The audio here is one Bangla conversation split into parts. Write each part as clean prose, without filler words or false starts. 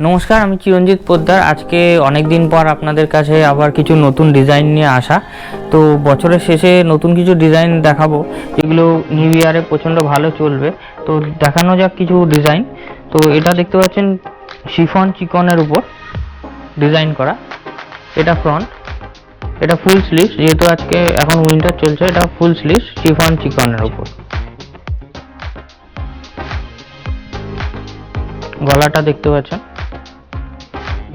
নমস্কার, আমি চিরঞ্জিত পোদ্দার। আজকে অনেক দিন পর আপনাদের কাছে আবার কিছু নতুন ডিজাইন নিয়ে আসা। তো বছরের শেষে নতুন কিছু ডিজাইন দেখাবো যেগুলো নিউ ইয়ারে প্রচণ্ড ভালো চলবে। তো দেখানো যাক কিছু ডিজাইন। তো এটা দেখতে পাচ্ছেন শিফন চিকনের উপর ডিজাইন করা। এটা ফ্রন্ট, এটা ফুল স্লিভ, যেহেতু আজকে এখন উইন্টার চলছে, এটা ফুল স্লিভ শিফন চিকনের উপর। গলাটা দেখতে পাচ্ছেন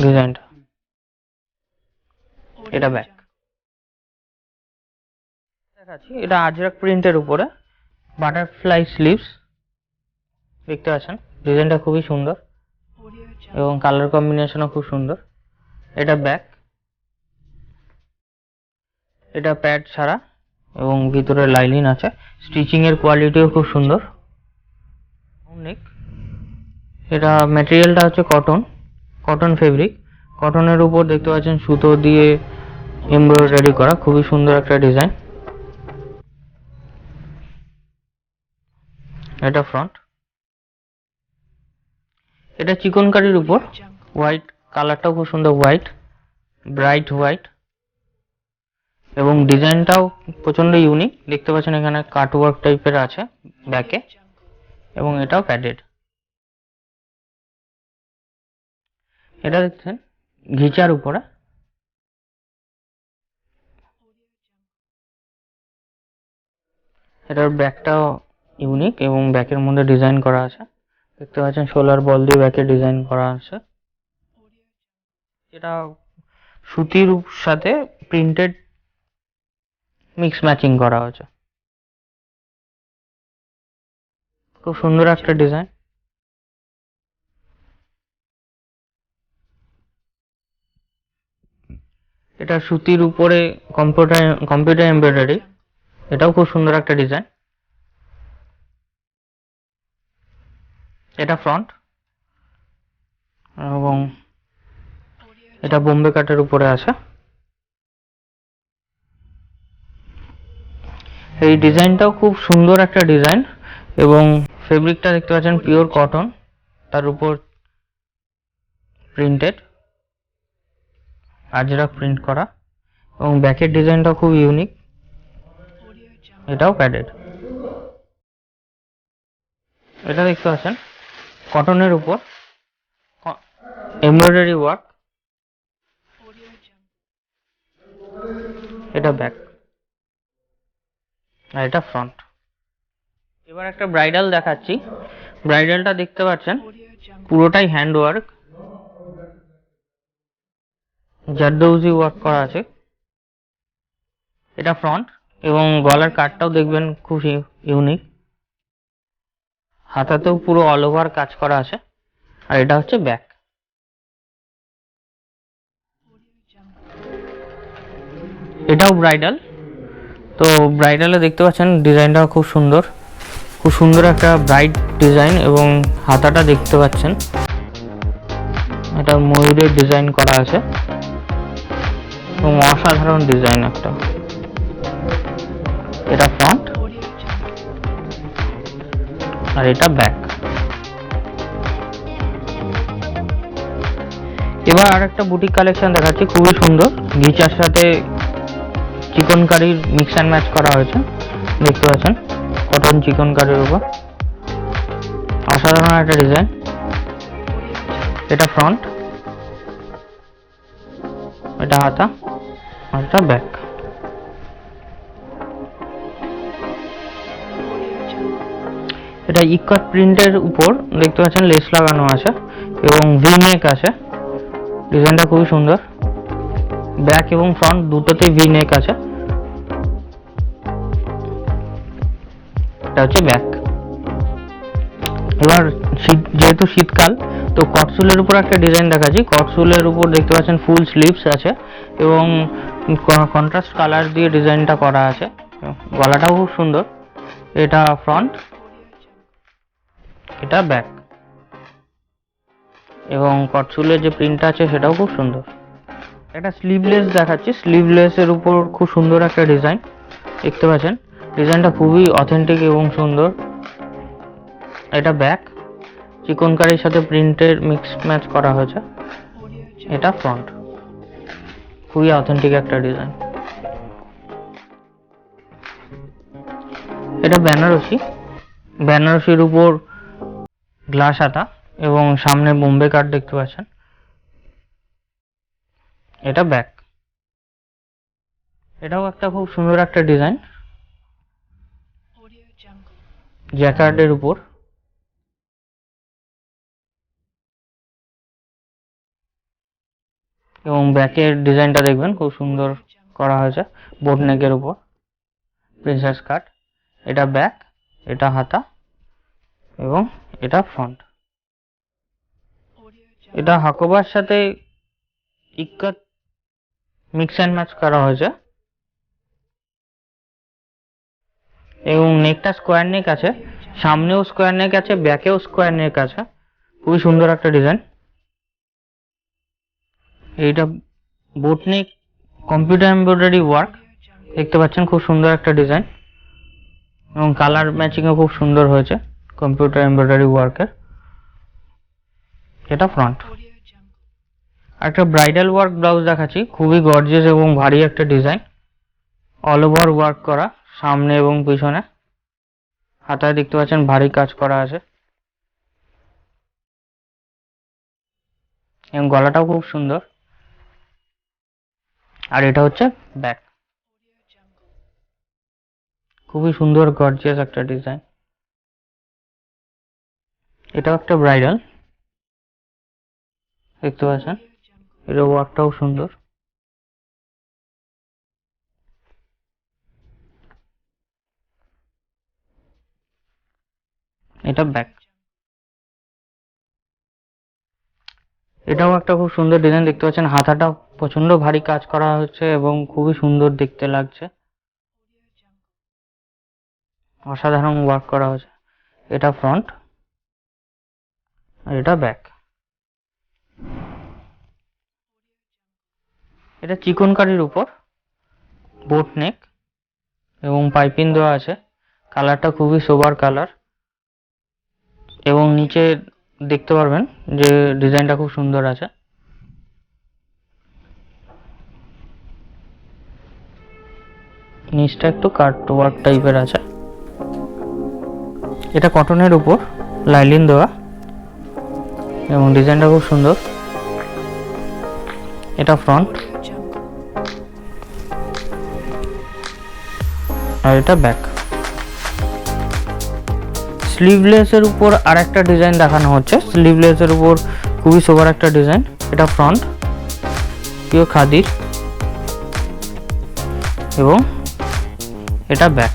ডিজাইনটা, এটা ব্যাক দেখাচ্ছি। এটা আজরাক প্রিন্টের উপরে বাটারফ্লাই স্লিভস দেখতে পাচ্ছেন, ডিজাইনটা খুবই সুন্দর এবং কালার কম্বিনেশনও খুব সুন্দর। এটা ব্যাক, এটা প্যাড ছাড়া এবং ভিতরে লাইনিং আছে। স্টিচিং এর কোয়ালিটিও খুব সুন্দর। নেক, এটা ম্যাটেরিয়ালটা হচ্ছে কটন ফেব্রিক। কটনের উপর দেখতে পাচ্ছেন সুতো দিয়ে এমব্রয়ডারি করা, খুবই সুন্দর একটা ডিজাইন। এটা ফ্রন্ট, এটা চিকনকারির উপর হোয়াইট, কালারটাও খুব সুন্দর, হোয়াইট, ব্রাইট হোয়াইট, এবং ডিজাইনটাও প্রচন্ড ইউনিক। দেখতে পাচ্ছেন এখানে কাটওয়ার্ক টাইপের আছে ব্যাকে, এবং এটাও প্যাডেড। এটা দেখছেন ঘিচার উপরে, এটার ব্যাকটাও ইউনিক এবং ব্যাকের মধ্যে ডিজাইন করা আছে। দেখতে পাচ্ছেন সোলার বল দিয়ে ব্যাকে ডিজাইন করা আছে। এটা সুতির সাথে প্রিন্টেড মিক্স ম্যাচিং করা হয়েছে, খুব সুন্দর একটা ডিজাইন। এটা সুতির উপরে কম্পিউটার এমব্রয়ডারি, এটাও খুব সুন্দর একটা ডিজাইন। এটা ফ্রন্ট এবং এটা বোম্বে কাটের উপরে আছে। এই ডিজাইনটাও খুব সুন্দর একটা ডিজাইন এবং ফেব্রিকটা দেখতে পাচ্ছেন পিওর কটন, তার উপর প্রিন্টেড আজরাক প্রিন্ট করা, এবং ব্যাকের ডিজাইনটাও খুব ইউনিক। এটাও প্যাডেড। এটা দেখতে পাচ্ছেন কটনের উপর এমব্রয়ডারি ওয়ার্ক। এটা ব্যাক আর এটা ফ্রন্ট। এবার একটা ব্রাইডাল দেখাচ্ছি। ব্রাইডালটা দেখতে পাচ্ছেন পুরোটাই হ্যান্ড ওয়ার্ক, জারদৌজি ওয়ার্ক করা আছে। এটা ফ্রন্ট এবং গলার কাটটাও দেখবেন খুব ইউনিক, হাতাতেও পুরো অল ওভার কাজ করা আছে। আর এটা হচ্ছে ব্যাক। এটাও ব্রাইডাল। তো ব্রাইডালে দেখতে পাচ্ছেন ডিজাইনটা খুব সুন্দর, খুব সুন্দর একটা ব্রাইট ডিজাইন, এবং হাতাটা দেখতে পাচ্ছেন এটা ময়ূরের ডিজাইন করা আছে এবং অসাধারণ ডিজাইন একটা। এটা ফ্রন্ট আর এটা ব্যাক। এবার আর একটা বুটিক কালেকশন দেখাচ্ছি, খুবই সুন্দর। ঘিচার সাথে চিকনকারির মিক্স অ্যান্ড ম্যাচ করা হয়েছে, দেখতে পাচ্ছেন কটন চিকনকারির উপর অসাধারণ একটা ডিজাইন। এটা ফ্রন্ট, এটা হাতা আর এটা ব্যাক। এটা ইকট প্রিন্টের উপর দেখতে পাচ্ছেন লেস লাগানো আছে এবং ভি নেক আছে। ডিজাইনটা খুবই সুন্দর, ব্যাক এবং ফ্রন্ট দুটোতেই ভি নেক আছে। এটা হচ্ছে ব্যাক। এবার যেহেতু শীতকাল, তো কটসুলের উপর একটা ডিজাইন দেখাচ্ছি। কটসুলের উপর দেখতে পাচ্ছেন ফুল স্লিভস আছে এবং কন্ট্রাস্ট কালার দিয়ে ডিজাইনটা করা আছে। গলাটাও খুব সুন্দর। এটা ফ্রন্ট, এটা ব্যাক, এবং কটসুলের যে প্রিন্টটা আছে সেটাও খুব সুন্দর। একটা স্লিভলেস দেখাচ্ছি। স্লিভলেসের উপর খুব সুন্দর একটা ডিজাইন দেখতে পাচ্ছেন, ডিজাইনটা খুবই অথেন্টিক এবং সুন্দর। এটা ব্যাক, চিকনকারির সাথে প্রিন্টের মিক্স ম্যাচ করা হয়েছে। এটা ফ্রন্ট, খুবই অথেন্টিক একটা ডিজাইন। এটা বেনারসির উপর গ্লাস হাতা এবং সামনে বোম্বে কাট দেখতে পাচ্ছেন। এটা ব্যাক, এটাও একটা খুব সুন্দর একটা ডিজাইন, জ্যাকার্ডের উপর। এবং ব্যাকের ডিজাইনটা দেখবেন খুব সুন্দর করা হয়েছে, বোট নেকের উপর প্রিন্সেস কাট। এটা ব্যাক, এটা হাতা এবং এটা ফ্রন্ট। এটা হাকোবার সাথে ইক্কাত মিক্স অ্যান্ড ম্যাচ করা হয়েছে এবং নেকটা স্কোয়ার নেক আছে, সামনেও স্কোয়ার নেক আছে, ব্যাকেও স্কোয়ার নেক আছে। খুবই সুন্দর একটা ডিজাইন। এইটা বোট নেক কম্পিউটার এমব্রয়ডারি ওয়ার্ক দেখতে পাচ্ছেন, খুব সুন্দর একটা ডিজাইন এবং কালার ম্যাচিংও খুব সুন্দর হয়েছে কম্পিউটার এমব্রয়ডারি ওয়ার্কের। এটা ফ্রন্ট। একটা ব্রাইডাল ওয়ার্ক ব্লাউজ দেখাচ্ছি, খুবই গর্জিয়াস এবং ভারী একটা ডিজাইন, অল ওভার ওয়ার্ক করা সামনে এবং পিছনে। হাতায় দেখতে পাচ্ছেন ভারী কাজ করা আছে এবং গলাটাও খুব সুন্দর। আর এটা হচ্ছে ব্যাক, খুবই সুন্দর গর্জিয়াস একটা ডিজাইন। এটাও একটা ব্রাইডাল দেখতে পাচ্ছেন, এর ওয়ার্কটাও সুন্দর। এটা ব্যাক, এটাও একটা খুব সুন্দর ডিজাইন দেখতে পাচ্ছেন। হাতাটা প্রচন্ড ভারী কাজ করা হচ্ছে এবং খুবই সুন্দর দেখতে লাগছে, অসাধারণ ওয়ার্ক করা হয়েছে। এটা ফ্রন্ট আর এটা ব্যাক। এটা চিকনকারির উপর বোট নেক এবং পাইপিং দেওয়া আছে, কালারটা খুবই সোবার কালার এবং নিচে দেখতে পারবেন যে ডিজাইনটা খুব সুন্দর আছে। নিচটা একটু কাট ওয়ার্ক টাইপের আছে। এটা কটনের উপর লাইলিন দেওয়া এবং ডিজাইনটা খুব সুন্দর। এটা ফ্রন্ট আর এটা ব্যাক। স্লিভলেসের উপর আর একটা ডিজাইন দেখানো হচ্ছে, স্লিভলেসের উপর খুবই সোবার একটা ডিজাইন। এটা ফ্রন্ট পিওর খাদির এবং এটা ব্যাক।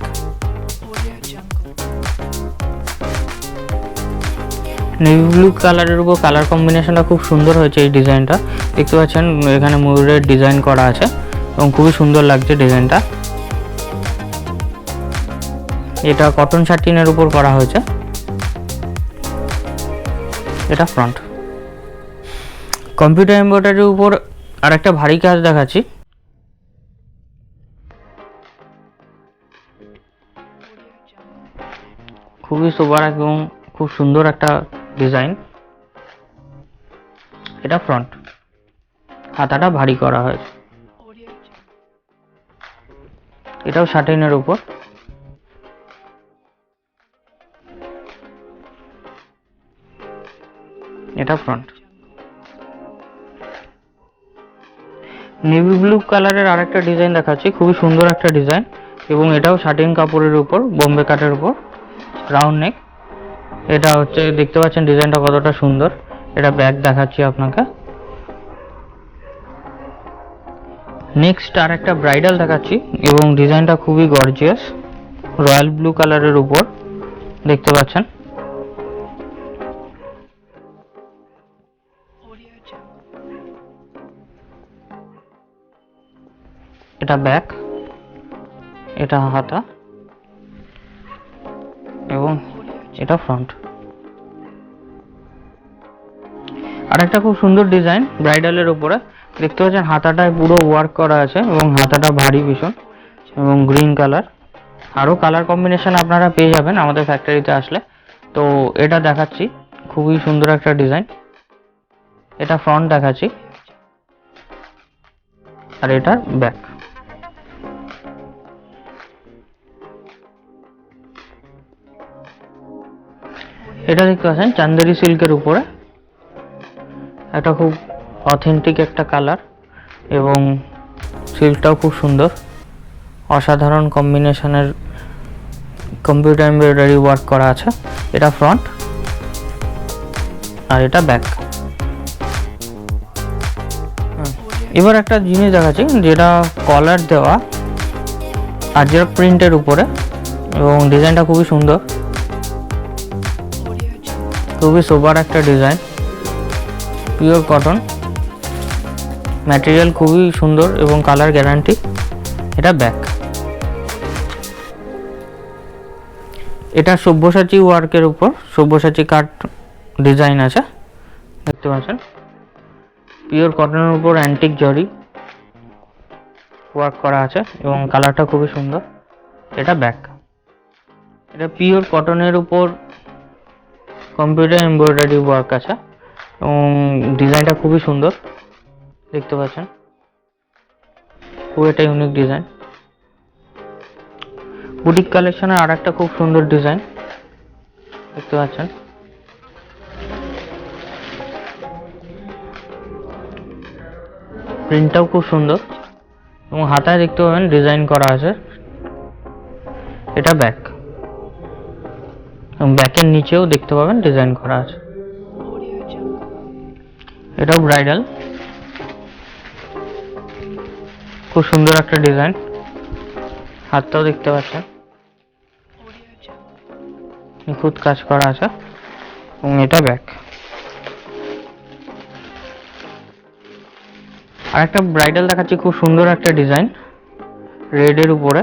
নেভি ব্লু কালারের উপর কালার কম্বিনেশনটা খুব সুন্দর হয়েছে। এই ডিজাইনটা দেখতে পাচ্ছেন, এখানে ময়ূরের ডিজাইন করা আছে এবং খুবই সুন্দর লাগছে ডিজাইনটা। এটা কটন শাটিনের উপর করা হয়েছে। এটা ফ্রন্ট। কম্পিউটার এমব্রয়ডারির উপর আর একটা ভারী কাজ দেখাচ্ছি, খুবই সোবার এবং খুব সুন্দর একটা ডিজাইন। এটা ফ্রন্ট, হাতাটা ভারী করা হয়েছে। এটাও শাটিনের উপর। এটা ফ্রন্ট। নেভি ব্লু কালারের আরেকটা ডিজাইন দেখাচ্ছি, খুবই সুন্দর একটা ডিজাইন এবং এটাও শাটিন কাপড়ের উপর বোম্বে কাটের উপর রাউন্ড নেক। এটা হচ্ছে দেখতে পাচ্ছেন ডিজাইনটা কতটা সুন্দর। এটা ব্যাক দেখাচ্ছি আপনাকে। নেক্সট আর একটা ব্রাইডাল দেখাচ্ছি এবং ডিজাইনটা খুবই গর্জিয়াস, রয়্যাল ব্লু কালারের উপর দেখতে পাচ্ছেন। এটা ব্যাক, এটা হাতা এবং এটা ফ্রন্ট। আরেকটা খুব সুন্দর ডিজাইন ব্রাইডালের উপরে দেখতে পাচ্ছেন, হাতাটায় পুরো ওয়ার্ক করা আছে এবং হাতাটা ভারী ভীষণ এবং গ্রিন কালার। আরও কালার কম্বিনেশন আপনারা পেয়ে যাবেন আমাদের ফ্যাক্টরিতে আসলে। তো এটা দেখাচ্ছি, খুবই সুন্দর একটা ডিজাইন। এটা ফ্রন্ট দেখাচ্ছি, আর এটার ব্যাক। এটা দেখতে পাচ্ছেন চান্দেরি সিল্কের উপরে, এটা খুব অথেন্টিক একটা কালার এবং সিল্কটাও খুব সুন্দর, অসাধারণ কম্বিনেশনের কম্পিউটার এমব্রয়ডারি ওয়ার্ক করা আছে। এটা ফ্রন্ট আর এটা ব্যাক। এবার একটা জিনিস দেখাচ্ছি যেটা কলার দেওয়া আর যেটা প্রিন্টের উপরে, এবং ডিজাইনটা খুবই সুন্দর, খুবই সোবার একটা ডিজাইন, পিওর কটন ম্যাটেরিয়াল, খুবই সুন্দর এবং কালার গ্যারান্টি। এটা ব্যাক। এটা সব্যসাচী ওয়ার্কের উপর সব্যসাচী কাট ডিজাইন আছে, দেখতে পাচ্ছেন। পিওর কটনের উপর অ্যান্টিক জরি ওয়ার্ক করা আছে এবং কালারটা খুবই সুন্দর। এটা ব্যাক। এটা পিওর কটনের উপর কম্পিউটার এমব্রয়ডারি ওয়ার্ক আছে এবং ডিজাইনটা খুবই সুন্দর, দেখতে পাচ্ছেন। খুব একটা ইউনিক ডিজাইন। বুটিক কালেকশনের আর একটা খুব সুন্দর ডিজাইন, দেখতে পাচ্ছেন। প্রিন্টটাও খুব সুন্দর এবং হাতায় দেখতে পাবেন ডিজাইন করা আছে। এটা ব্যাক এবং ব্যাকের নিচেও দেখতে পাবেন ডিজাইন করা আছে। এটাও ব্রাইডাল, খুব সুন্দর একটা ডিজাইন, হাতটাও দেখতে পাচ্ছেন নিখুঁত কাজ করা আছে এবং এটা ব্যাক। আর একটা ব্রাইডাল দেখাচ্ছি, খুব সুন্দর একটা ডিজাইন, রেডের উপরে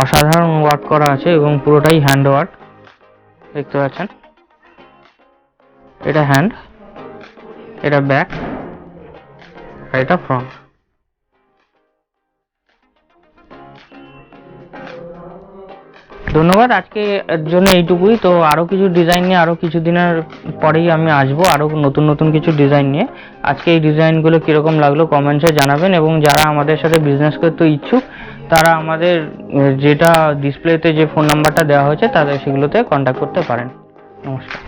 অসাধারণ ওয়ার্ক করা আছে এবং পুরোটাই হ্যান্ড ওয়ার্ক, দেখতে পাচ্ছেন। এটা হ্যান্ড, এটা ব্যাক আর এটা ফ্রন্ট। ধন্যবাদ, আজকে এর জন্য এইটুকুই। তো আরও কিছু ডিজাইন নিয়ে আরও কিছু দিনের পরেই আমি আসবো, আরও নতুন নতুন কিছু ডিজাইন নিয়ে। আজকে এই ডিজাইনগুলো কীরকম লাগলো কমেন্টসে জানাবেন, এবং যারা আমাদের সাথে বিজনেস করতে ইচ্ছুক তারা আমাদের যেটা ডিসপ্লেতে যে ফোন নাম্বারটা দেওয়া হয়েছে তাদের সেগুলোতে কন্ট্যাক্ট করতে পারেন। নমস্কার।